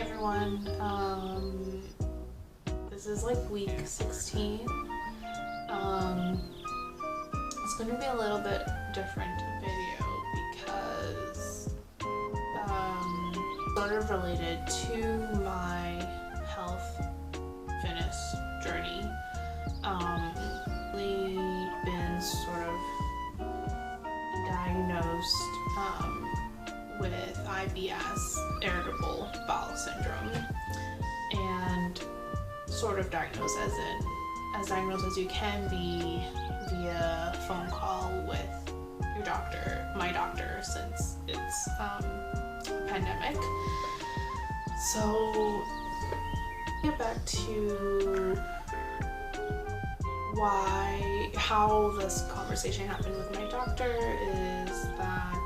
everyone. This is like week 16. It's going to be a little bit different video because sort of related to my health fitness journey. Really been sort of diagnosed with IBS, irritable bowel syndrome, and sort of diagnosed as diagnosed as you can be via phone call with your doctor, my doctor, since it's a pandemic. So get back to how this conversation happened with my doctor is that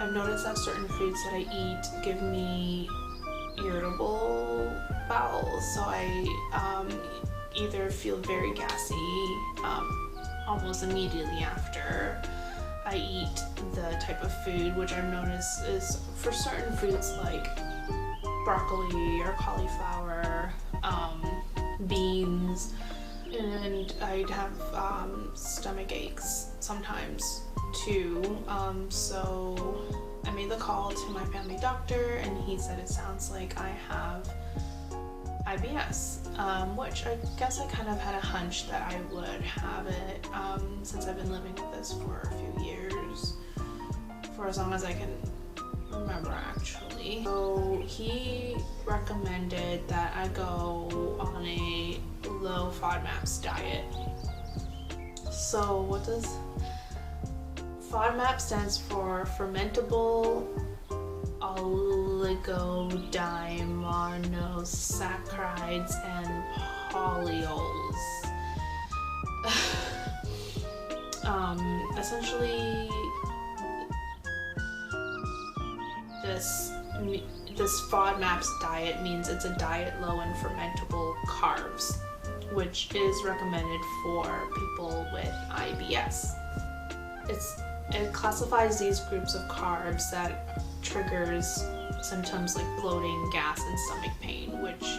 I've noticed that certain foods that I eat give me irritable bowels, so I either feel very gassy almost immediately after I eat the type of food, which I've noticed is for certain foods like broccoli or cauliflower, beans, and I'd have stomach aches sometimes too. So I made the call to my family doctor and he said it sounds like I have IBS, which I guess I kind of had a hunch that I would have it since I've been living with this for a few years, for as long as I can remember actually. So he recommended that I go on a low FODMAPS diet. So what does FODMAPS stands for? Fermentable oligodimonosaccharides and polyols. Essentially, this FODMAPS diet means it's a diet low in fermentable carbs, which is recommended for people with IBS. It classifies these groups of carbs that triggers symptoms like bloating, gas, and stomach pain, which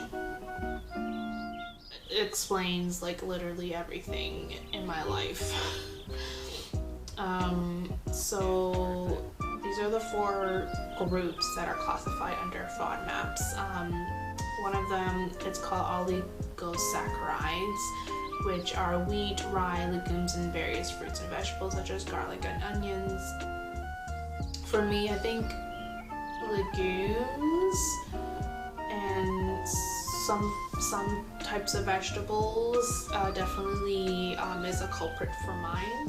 explains like literally everything in my life. So these are the 4 groups that are classified under FODMAPS. One of them, it's called oligosaccharides, which are wheat, rye, legumes, and various fruits and vegetables such as garlic and onions. For me, I think legumes and some types of vegetables definitely is a culprit for mine.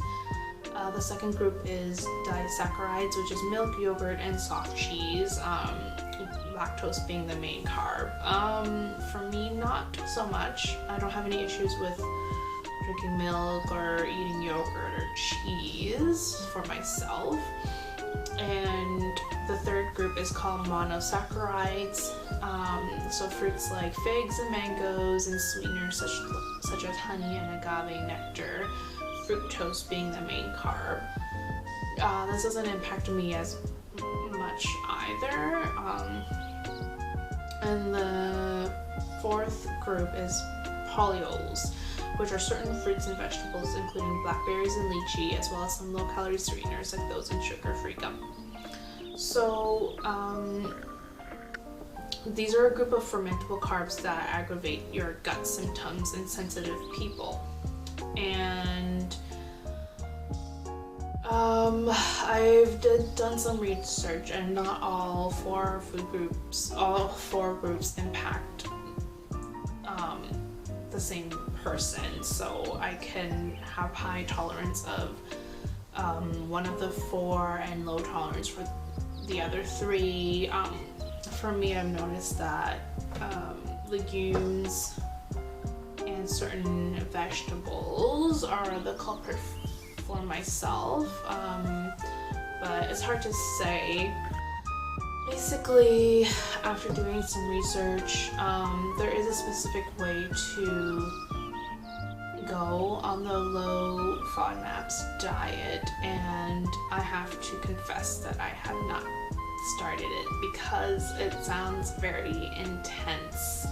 The second group is disaccharides, which is milk, yogurt, and soft cheese, lactose being the main carb. For me, not so much. I don't have any issues with drinking milk or eating yogurt or cheese for myself. And the third group is called monosaccharides, so fruits like figs and mangoes, and sweeteners such as honey and agave nectar, fructose being the main carb. This doesn't impact me as much either. And the fourth group is polyols, which are certain fruits and vegetables including blackberries and lychee, as well as some low-calorie sweeteners like those in sugar-free gum. So these are a group of fermentable carbs that aggravate your gut symptoms in sensitive people. And I've done some research, and not all 4 groups impact the same person. So I can have high tolerance of one of the 4 and low tolerance for the other 3. For me, I've noticed that legumes and certain vegetables are the culprit for myself, but it's hard to say. Basically, after doing some research, there is a specific way to go on the low FODMAPS diet, and I have to confess that I have not started it because it sounds very intense.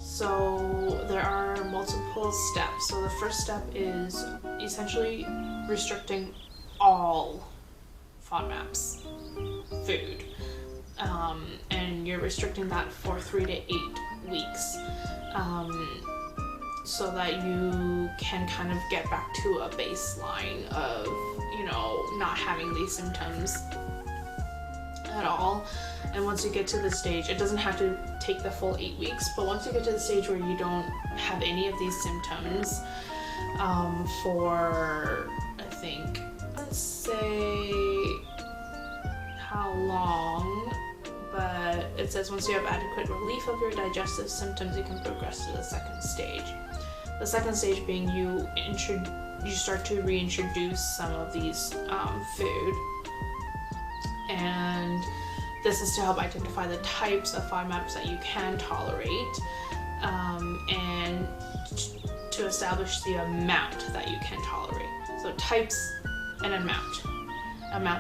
So there are multiple steps. So the first step is essentially restricting all FODMAPs food, and you're restricting that for 3 to 8 weeks, so that you can kind of get back to a baseline of, you know, not having these symptoms at all. And once you get to the stage, it doesn't have to take the full 8 weeks, but once you get to the stage where you don't have any of these symptoms for, I think, let's say how long, but it says once you have adequate relief of your digestive symptoms, you can progress to the second stage. The second stage being you start to reintroduce some of these food, and this is to help identify the types of FODMAPs that you can tolerate, and to establish the amount that you can tolerate. So types and amount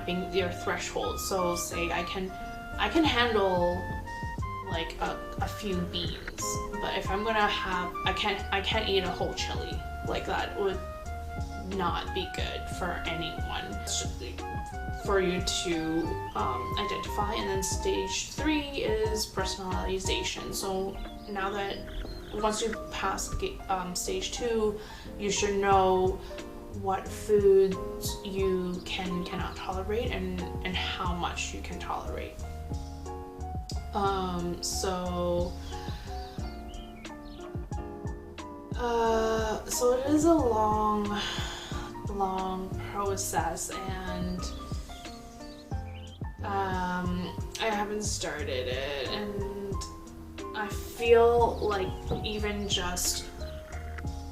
being your threshold. So say I can handle like a few beans, but if I'm gonna have, I can't eat a whole chili. Like that would not be good for anyone. It's just for you to identify. And then stage 3 is personalization. So now that once you pass stage 2, you should know what foods you cannot tolerate and how much you can tolerate. So it is a long process, and I haven't started it, and I feel like even just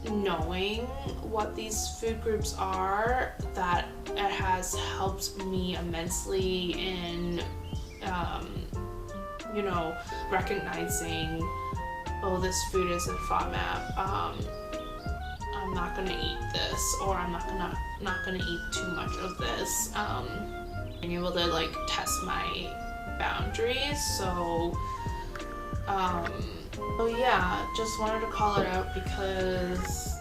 knowing what these food groups are, that it has helped me immensely in you know, recognizing, oh, this food is a FODMAP, I'm not gonna eat this, or I'm not gonna eat too much of this, being able to like test my boundaries. So yeah, just wanted to call it out because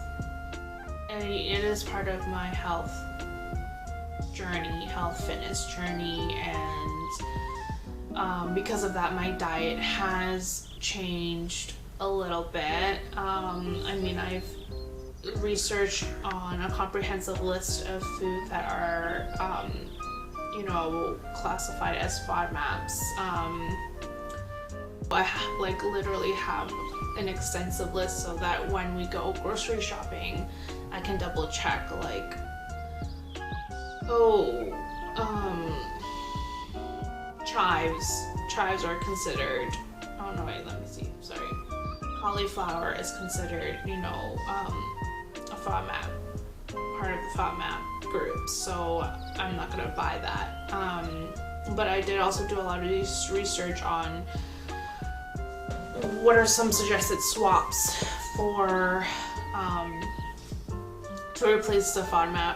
it is part of my health fitness journey, and because of that, my diet has changed a little bit. I mean, I've researched on a comprehensive list of food that are, you know, classified as FODMAPs. I like literally have an extensive list so that when we go grocery shopping, I can double check, like, oh, chives are considered, oh no wait, let me see, sorry, cauliflower is considered, you know, a FODMAP, part of the FODMAP group, so I'm not gonna buy that. But I did also do a lot of research on what are some suggested swaps for to replace the FODMAP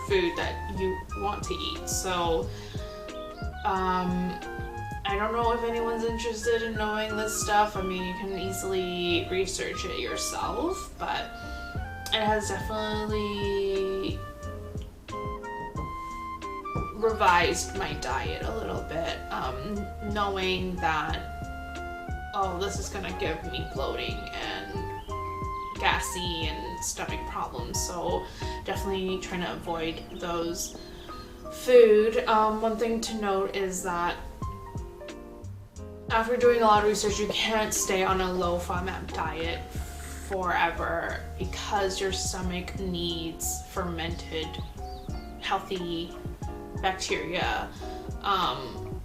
food that you want to eat. So I don't know if anyone's interested in knowing this stuff. I mean, you can easily research it yourself, but it has definitely revised my diet a little bit, knowing that, oh, this is gonna give me bloating and gassy and stomach problems, so definitely trying to avoid those food. One thing to note is that after doing a lot of research, you can't stay on a low FODMAP diet forever because your stomach needs fermented, healthy bacteria.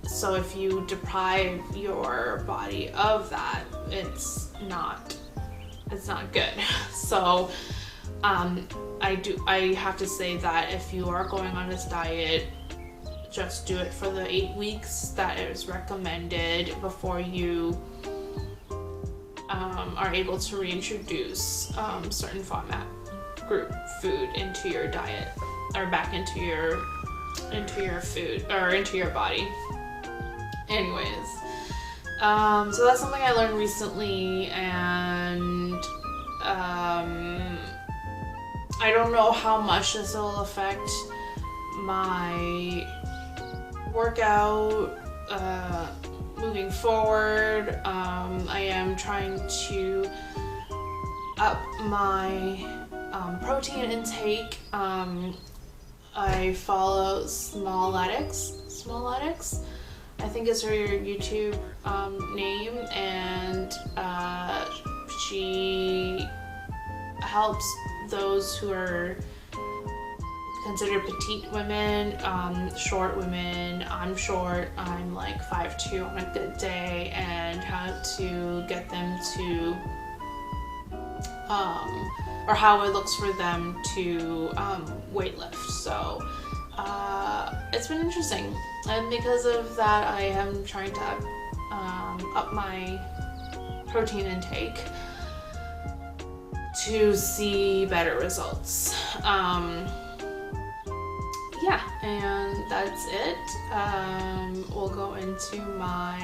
So if you deprive your body of that, it's not good. So I have to say that if you are going on this diet, just do it for the 8 weeks that is recommended before you are able to reintroduce certain FODMAP group food into your diet, or back into your into your food or into your body. Anyways, so that's something I learned recently, and I don't know how much this will affect my workout moving forward. I am trying to up my protein intake. I follow Smalletics, I think is her YouTube name, and she helps those who are considered petite women, short women. I'm short, I'm like 5'2" on a good day, and how to get them to or how it looks for them to weight lift. So it's been interesting, and because of that I am trying to up my protein intake to see better results. Yeah, and that's it. We'll go into my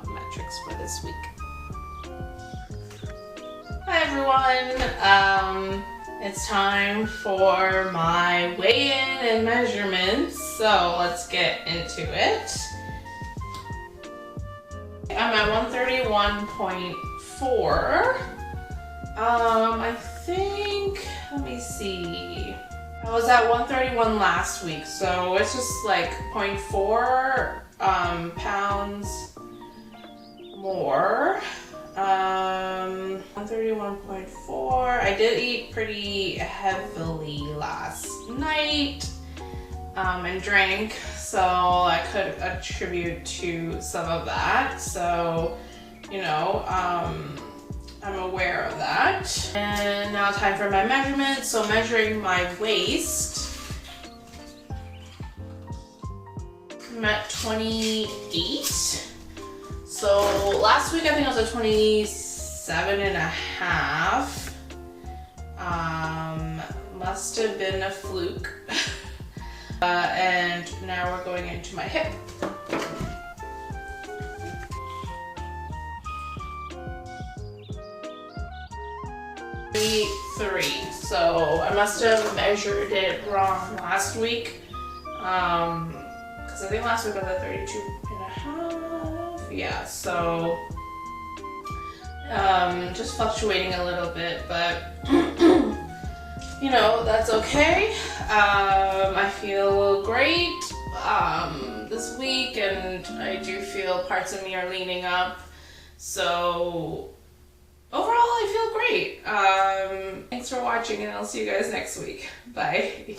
metrics for this week. Hi everyone, it's time for my weigh-in and measurements, so let's get into it. I'm at 131.4. I think, let me see, I was at 131 last week, so it's just like 0.4 pounds more. 131.4. I did eat pretty heavily last night and drank, so I could attribute to some of that. So, you know, I'm aware of that. And now time for my measurements. So measuring my waist, I'm at 28. So last week I think I was at 27 and a half. Must have been a fluke. And now we're going into my hip. So I must have measured it wrong last week. Because I think last week I was at 32 and a half. Yeah, so just fluctuating a little bit, but you know, that's okay. I feel great this week, and I do feel parts of me are leaning up. So overall, I feel great. Thanks for watching, and I'll see you guys next week. Bye.